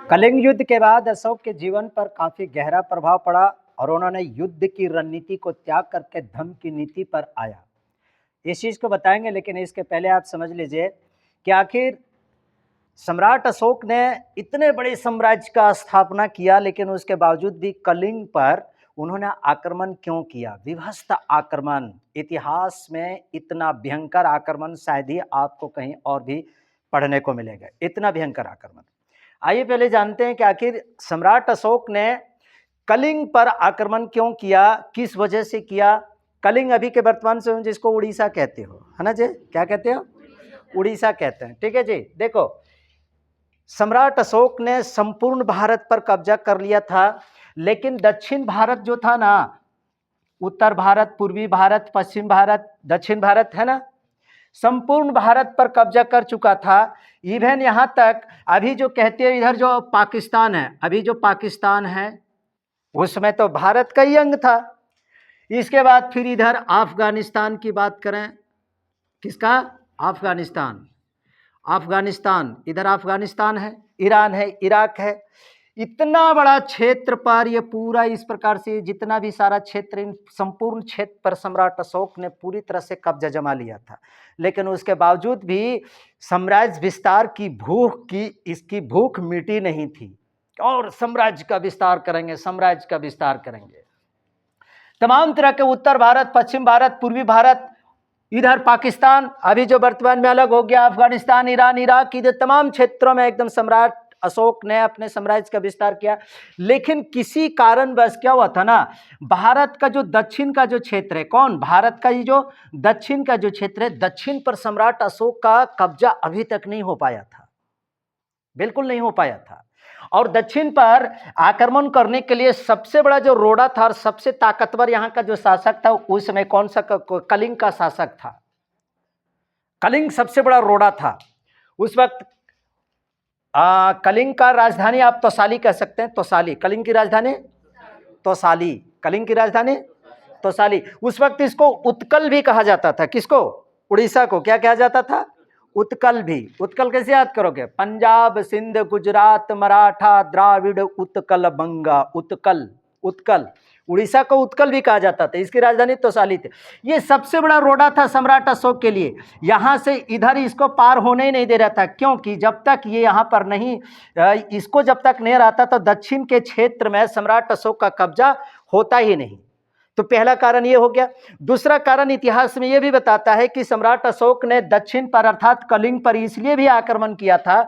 कलिंग युद्ध के बाद अशोक के जीवन पर काफी गहरा प्रभाव पड़ा और उन्होंने युद्ध की रणनीति को त्याग करके धर्म की नीति पर आया। इस चीज को बताएंगे, लेकिन इसके पहले आप समझ लीजिए कि आखिर सम्राट अशोक ने इतने बड़े साम्राज्य का स्थापना किया, लेकिन उसके बावजूद भी कलिंग पर उन्होंने आक्रमण क्यों किया। विभत्स आक्रमण, इतिहास में इतना भयंकर आक्रमण शायद ही आपको कहीं और भी पढ़ने को मिलेगा, इतना भयंकर आक्रमण। आइए पहले जानते हैं कि आखिर सम्राट अशोक ने कलिंग पर आक्रमण क्यों किया, किस वजह से किया। कलिंग अभी के वर्तमान समय जिसको उड़ीसा कहते हो, है ना जी, क्या कहते हो, उड़ीसा कहते हैं, ठीक है जी। देखो, सम्राट अशोक ने संपूर्ण भारत पर कब्जा कर लिया था, लेकिन दक्षिण भारत जो था ना, उत्तर भारत, पूर्वी भारत, पश्चिम भारत, दक्षिण भारत, है ना, संपूर्ण भारत पर कब्जा कर चुका था। इवन यहां तक अभी जो कहते हैं इधर जो पाकिस्तान है, अभी जो पाकिस्तान है उसमें तो भारत का ही अंग था। इसके बाद फिर इधर अफगानिस्तान की बात करें, किसका, अफगानिस्तान, अफगानिस्तान, इधर अफगानिस्तान है, ईरान है, इराक है। इतना बड़ा क्षेत्र पर ये पूरा इस प्रकार से जितना भी सारा क्षेत्र, इन संपूर्ण क्षेत्र पर सम्राट अशोक ने पूरी तरह से कब्जा जमा लिया था। लेकिन उसके बावजूद भी साम्राज्य विस्तार की भूख की, इसकी भूख मिटी नहीं थी और साम्राज्य का विस्तार करेंगे, साम्राज्य का विस्तार करेंगे। तमाम तरह के उत्तर भारत, पश्चिम भारत, पूर्वी भारत, इधर पाकिस्तान, अभी जो वर्तमान में अलग हो गया, अफगानिस्तान, ईरान, इराक, इधर तमाम क्षेत्रों में एकदम सम्राट अशोक ने अपने साम्राज्य का विस्तार किया। लेकिन किसी कारणवश क्या हुआ था ना, भारत का जो दक्षिण का जो क्षेत्र है, कौन, भारत का ये जो दक्षिण का जो क्षेत्र है, दक्षिण पर सम्राट अशोक का कब्जा अभी तक नहीं हो पाया था, बिल्कुल नहीं हो पाया था। और दक्षिण पर आक्रमण करने के लिए सबसे बड़ा जो रोड़ा था और सबसे ताकतवर यहाँ का जो शासक था उस समय कौन सा, कलिंग का शासक था। कलिंग सबसे बड़ा रोड़ा था उस वक्त। कलिंग का राजधानी आप तोसाली कह सकते हैं, तोसाली, कलिंग की राजधानी तोसाली, कलिंग की राजधानी तोसाली। उस वक्त इसको उत्कल भी कहा जाता था, किसको, उड़ीसा को क्या कहा जाता था, उत्कल भी। उत्कल कैसे याद करोगे, पंजाब, सिंध, गुजरात, मराठा, द्राविड़, उत्कल, बंगा, उत्कल, उत्कल, उड़ीसा को उत्कल भी कहा जाता था। इसकी राजधानी तोसाली थी। ये सबसे बड़ा रोड़ा था सम्राट अशोक के लिए। यहां से इधर इसको पार होने ही नहीं दे रहा था, क्योंकि जब तक ये यहां पर नहीं, इसको जब तक नहीं रहता तो दक्षिण के क्षेत्र में सम्राट अशोक का कब्जा होता ही नहीं। तो पहला कारण ये हो गया। दूसरा कारण इतिहास में ये भी बताता है कि सम्राट अशोक ने दक्षिण पर अर्थात कलिंग पर इसलिए भी आक्रमण किया था,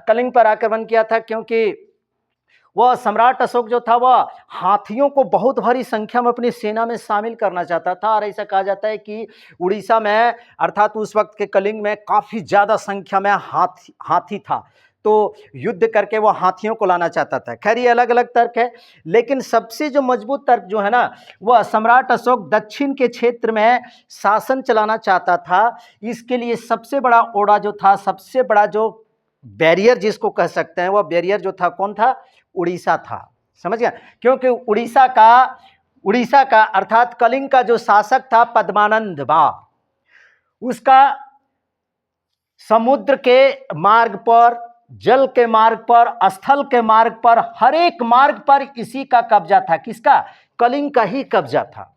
कलिंग पर आक्रमण किया था क्योंकि वह सम्राट अशोक जो था वह हाथियों को बहुत भारी संख्या में अपनी सेना में शामिल करना चाहता था। और ऐसा कहा जाता है कि उड़ीसा में अर्थात उस वक्त के कलिंग में काफ़ी ज़्यादा संख्या में हाथी था, तो युद्ध करके वो हाथियों को लाना चाहता था। खैर ये अलग अलग तर्क है, लेकिन सबसे जो मजबूत तर्क जो है ना, वह सम्राट अशोक दक्षिण के क्षेत्र में शासन चलाना चाहता था। इसके लिए सबसे बड़ा ओड़ा जो था, सबसे बड़ा जो बैरियर जिसको कह सकते हैं, वह बैरियर जो था कौन था, उड़ीसा था। समझ गया, क्योंकि उड़ीसा का अर्थात कलिंग का जो शासक था पद्मानंद बा, उसका समुद्र के मार्ग पर, जल के मार्ग पर, स्थल के मार्ग पर, हर एक मार्ग पर इसी का कब्जा था। किसका, कलिंग का ही कब्जा था।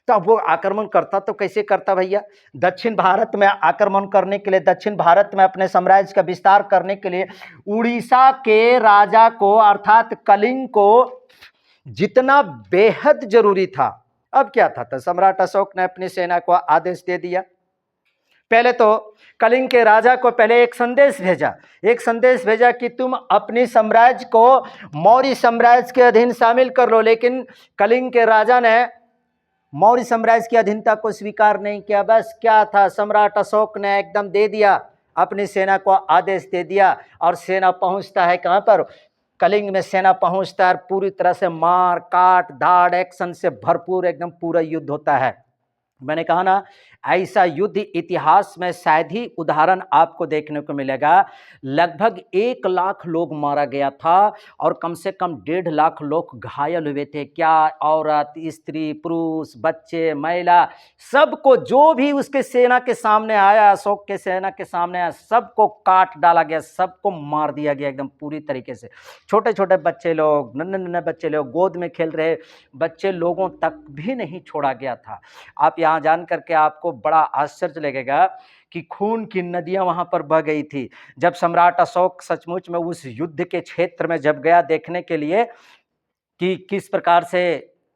तब वो आक्रमण करता तो कैसे करता भैया, दक्षिण भारत में आक्रमण करने के लिए, दक्षिण भारत में अपने साम्राज्य का विस्तार करने के लिए उड़ीसा के राजा को अर्थात कलिंग को जितना बेहद जरूरी था, अब क्या था, तो सम्राट अशोक ने अपनी सेना को आदेश दे दिया। पहले तो कलिंग के राजा को पहले एक संदेश भेजा कि तुम अपनी साम्राज्य को मौर्य साम्राज्य के अधीन शामिल कर लो। लेकिन कलिंग के राजा ने मौर्य साम्राज्य की अधीनता को स्वीकार नहीं किया। बस क्या था, सम्राट अशोक ने एकदम दे दिया, अपनी सेना को आदेश दे दिया और सेना पहुंचता है कहां पर, कलिंग में सेना पहुंचता है। पूरी तरह से मार काट धाड़ एक्शन से भरपूर एकदम पूरा युद्ध होता है। मैंने कहा ना, ऐसा युद्ध इतिहास में शायद ही उदाहरण आपको देखने को मिलेगा। लगभग 1 लाख लोग मारा गया था और कम से कम 1.5 लाख लोग घायल हुए थे। क्या औरत, स्त्री, पुरुष, बच्चे, महिला, सबको जो भी उसके सेना के सामने आया, अशोक के सेना के सामने आया, सबको काट डाला गया, सबको मार दिया गया एकदम पूरी तरीके से। छोटे छोटे बच्चे लोग, नन्हे नन्हे बच्चे लोग, गोद में खेल रहे बच्चे लोगों तक भी नहीं छोड़ा गया था। आप यहाँ जान करके आपको बड़ा आश्चर्य लगेगा कि खून की नदियां वहां पर बह गई थी। जब सम्राट अशोक सचमुच में उस युद्ध के क्षेत्र में जब गया देखने के लिए कि किस प्रकार से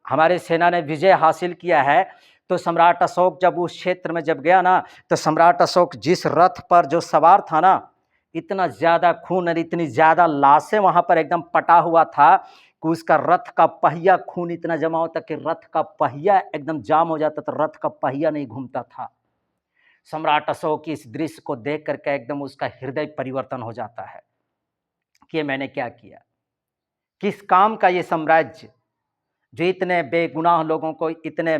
हमारे सेना ने विजय हासिल किया है, तो सम्राट अशोक जब उस क्षेत्र में जब गया ना, तो सम्राट अशोक जिस रथ पर जो सवार था ना, इतना ज्यादा खून और इतनी ज्यादा लाशें वहां पर एकदम पटा हुआ था कि उसका रथ का पहिया खून इतना जमा होता कि रथ का पहिया एकदम जाम हो जाता, तो रथ का पहिया नहीं घूमता था। सम्राट अशोक की इस दृश्य को देख करके एकदम उसका हृदय परिवर्तन हो जाता है कि ये मैंने क्या किया, किस काम का ये साम्राज्य जो इतने बेगुनाह लोगों को, इतने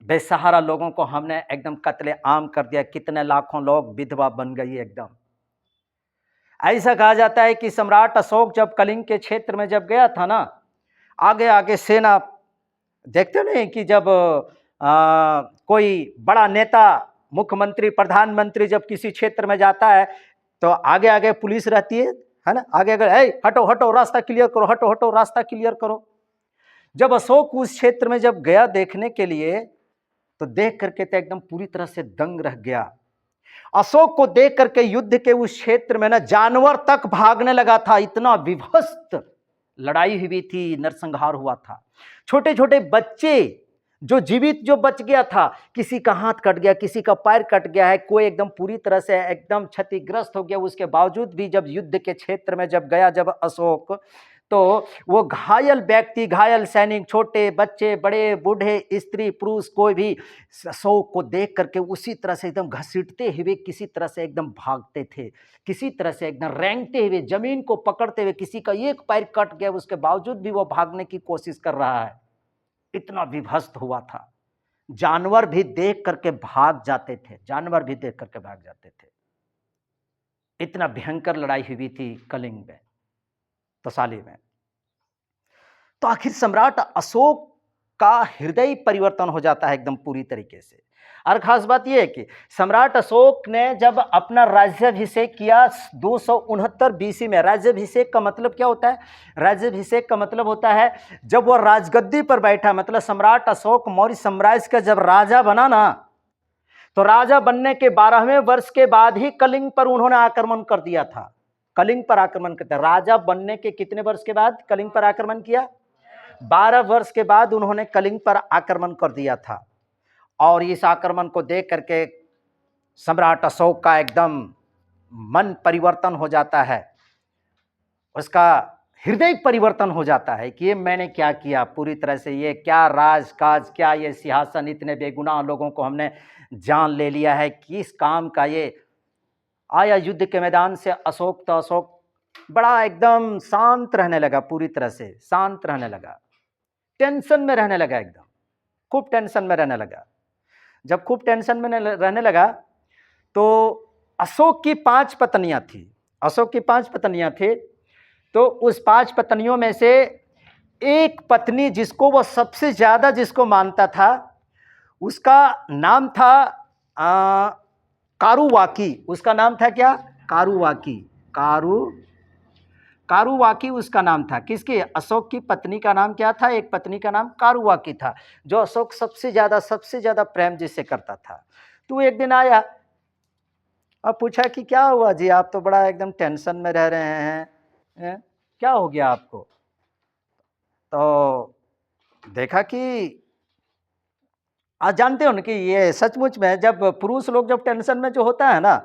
बेसहारा लोगों को हमने एकदम कत्ले आम कर दिया, कितने लाखों लोग विधवा बन गई एकदम। ऐसा कहा जाता है कि सम्राट अशोक जब कलिंग के क्षेत्र में जब गया था ना, आगे आगे सेना, देखते नहीं कि जब कोई बड़ा नेता, मुख्यमंत्री, प्रधानमंत्री जब किसी क्षेत्र में जाता है तो आगे आगे पुलिस रहती है ना, आगे आगे, हटो हटो रास्ता क्लियर करो, हटो हटो रास्ता क्लियर करो। जब अशोक उस क्षेत्र में जब गया देखने के लिए, तो देख करके तो एकदम पूरी तरह से दंग रह गया। अशोक को देख करके युद्ध के उस क्षेत्र में ना जानवर तक भागने लगा था, इतना विभत्स लड़ाई हुई थी, नरसंहार हुआ था। छोटे छोटे बच्चे जो जीवित जो बच गया था, किसी का हाथ कट गया, किसी का पैर कट गया है, कोई एकदम पूरी तरह से एकदम क्षतिग्रस्त हो गया। उसके बावजूद भी जब युद्ध के क्षेत्र में जब गया जब अशोक, तो वो घायल व्यक्ति, घायल सैनिक, छोटे बच्चे, बड़े बूढ़े, स्त्री पुरुष, कोई भी अशोक को देख करके उसी तरह से एकदम घसीटते हुए किसी तरह से एकदम भागते थे, किसी तरह से एकदम रेंगते हुए, जमीन को पकड़ते हुए। किसी का एक पैर कट गया, उसके बावजूद भी वो भागने की कोशिश कर रहा है। इतना विभत्स हुआ था, जानवर भी देख करके भाग जाते थे, जानवर भी देख करके भाग जाते थे। इतना भयंकर लड़ाई हुई थी कलिंग में, तौसाली में। तो आखिर सम्राट अशोक का हृदय परिवर्तन हो जाता है एकदम पूरी तरीके से। और खास बात यह है कि सम्राट अशोक ने जब अपना राज्याभिषेक किया 269 बीसी में। राज्याभिषेक का मतलब क्या होता है? राज्याभिषेक का मतलब होता है जब वह राजगद्दी पर बैठा, मतलब सम्राट अशोक मौर्य साम्राज्य का जब राजा बना ना, तो राजा बनने के 12वें वर्ष के बाद ही कलिंग पर उन्होंने आक्रमण कर दिया था। कलिंग पर आक्रमण करता, राजा बनने के कितने वर्ष के बाद कलिंग पर आक्रमण किया? 12 वर्ष के बाद उन्होंने कलिंग पर आक्रमण कर दिया था। और इस आक्रमण को देख करके सम्राट अशोक का एकदम मन परिवर्तन हो जाता है, उसका हृदय परिवर्तन हो जाता है कि ये मैंने क्या किया, पूरी तरह से ये क्या राजकाज, क्या ये सिंहासन, इतने बेगुनाह लोगों को हमने जान ले लिया है, किस काम का ये आया। युद्ध के मैदान से अशोक, तो अशोक बड़ा एकदम शांत रहने लगा, पूरी तरह से शांत रहने लगा, टेंशन में रहने लगा, एकदम खूब टेंशन में रहने लगा। जब खूब टेंशन में रहने लगा तो अशोक की 5 पत्नियां थी, अशोक की 5 पत्नियां थी। तो उस 5 पत्नियों में से एक पत्नी जिसको वो सबसे ज्यादा जिसको मानता था, उसका नाम था कारुवाकी। उसका नाम था क्या? कारुवाकी। कारुवाकी उसका नाम था। किसकी? अशोक की पत्नी का नाम क्या था? एक पत्नी का नाम कारुवाकी था, जो अशोक सबसे ज्यादा प्रेम जिससे करता था। तो एक दिन आया और पूछा कि क्या हुआ जी, आप तो बड़ा एकदम टेंशन में रह रहे हैं, क्या हो गया आपको? तो देखा कि आप जानते हो ना कि ये सचमुच में जब पुरुष लोग जब टेंशन में जो होता है ना,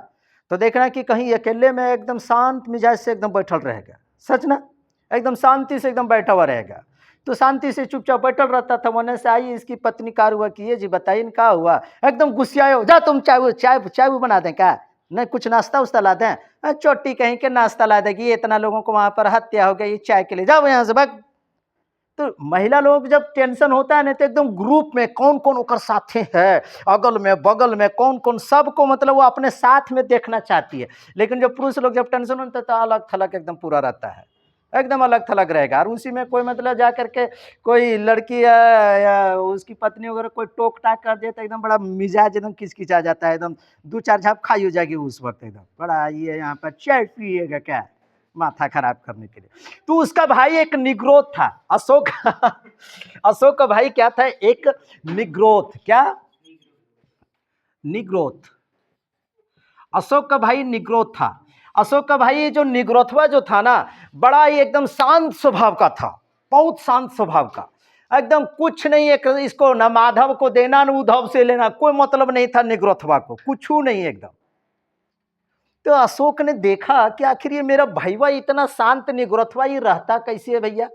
तो देखना कि कहीं अकेले में एकदम शांत मिजाज से एकदम बैठल रहेगा, सच ना, एकदम शांति से एकदम बैठा हुआ रहेगा। तो शांति से चुपचाप बैठल रहता था। वने से आई इसकी पत्नी कार हुआ कि ये जी बताइए क्या हुआ? एकदम गुस्साए हो, जा तुम चाय चाय चाय बना दें क्या? नहीं कुछ नाश्ता उस्ता ला दें? चोटी कहीं के नाश्ता ला देगी, इतना लोगों को वहां पर हत्या हो गई चाय के लिए, जाओ यहाँ से भाग। तो महिला लोग जब टेंशन होता है ना तो एकदम ग्रुप में कौन कौन ओकर साथे है, अगल में बगल में कौन कौन, सबको मतलब वो अपने साथ में देखना चाहती है। लेकिन जो पुरुष लोग जब टेंशन होता है तो अलग थलग एकदम पूरा रहता है, एकदम अलग थलग रहेगा। और उसी में कोई मतलब जा करके कोई लड़की या उसकी पत्नी वगैरह कोई टोक टाक कर दे तो एकदम बड़ा मिजाज एकदम किचकिचा जाता है, एकदम 2-4 झाप खाई हो जाएगी उस वक्त, एकदम बड़ा ये यहाँ पर चाय पिएगा क्या, माथा खराब करने के लिए। तो उसका भाई एक निग्रोथ था, अशोक अशोक का भाई क्या था, एक निग्रोथ, क्या निग्रोथ, अशोक का भाई निग्रोथ था। अशोक का भाई जो निग्रोथवा जो था ना, बड़ा ही एकदम शांत स्वभाव का था, बहुत शांत स्वभाव का, एकदम कुछ नहीं है, इसको न माधव को देना न उद्धव से लेना, कोई मतलब नहीं था निग्रोथवा को, कुछ नहीं एकदम। तो अशोक ने देखा कि आखिर ये मेरा भाईवा इतना शांत निग्रोथवा ही रहता कैसे है भैया,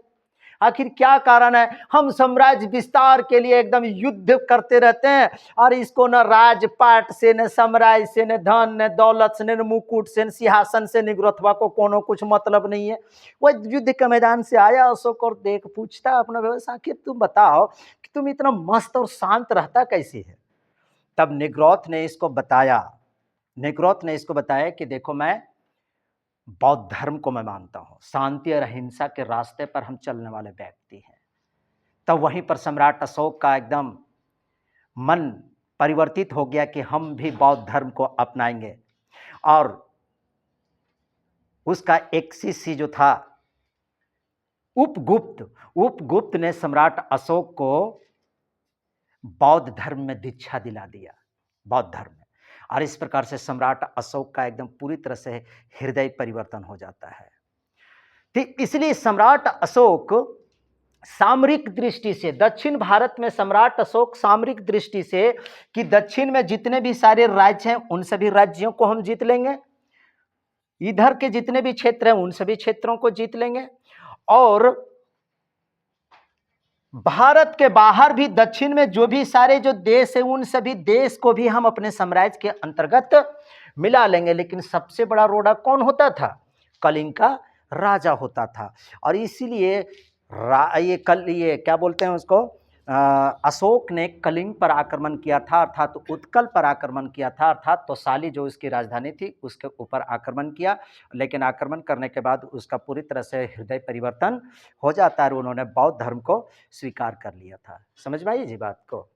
आखिर क्या कारण है। हम साम्राज्य विस्तार के लिए एकदम युद्ध करते रहते हैं और इसको न राजपाट से, न साम्राज्य से, न धन, न दौलत से, न मुकुट से, न सिंहासन से निग्रोथवा को कोनो कुछ मतलब नहीं है। वह युद्ध के मैदान से आया अशोक और देख पूछता अपना व्यवस्था, आखिर तुम बताओ कि तुम इतना मस्त और शांत रहता कैसे है। तब निग्रोथ ने इसको बताया, निग्रोथ ने इसको बताया कि देखो मैं बौद्ध धर्म को मैं मानता हूं, शांति और अहिंसा के रास्ते पर हम चलने वाले व्यक्ति हैं। तब वहीं पर सम्राट अशोक का एकदम मन परिवर्तित हो गया कि हम भी बौद्ध धर्म को अपनाएंगे। और उसका एक शिष्य जो था उपगुप्त, उपगुप्त ने सम्राट अशोक को बौद्ध धर्म में दीक्षा दिला दिया, बौद्ध धर्म में। और इस प्रकार से सम्राट अशोक का एकदम पूरी तरह से हृदय परिवर्तन हो जाता है। तो इसलिए सम्राट अशोक सामरिक दृष्टि से, दक्षिण भारत में सम्राट अशोक सामरिक दृष्टि से कि दक्षिण में जितने भी सारे राज्य हैं उन सभी राज्यों को हम जीत लेंगे, इधर के जितने भी क्षेत्र हैं उन सभी क्षेत्रों को जीत लेंगे, और भारत के बाहर भी दक्षिण में जो भी सारे जो देश है उन सभी देश को भी हम अपने साम्राज्य के अंतर्गत मिला लेंगे। लेकिन सबसे बड़ा रोड़ा कौन होता था, कलिंग का राजा होता था। और इसीलिए ये क्या बोलते हैं उसको, अशोक ने कलिंग पर आक्रमण किया था, अर्थात तो उत्कल पर आक्रमण किया था, अर्थात तोसाली जो उसकी राजधानी थी उसके ऊपर आक्रमण किया। लेकिन आक्रमण करने के बाद उसका पूरी तरह से हृदय परिवर्तन हो जाता है और उन्होंने बौद्ध धर्म को स्वीकार कर लिया था। समझ में आई जी बात को।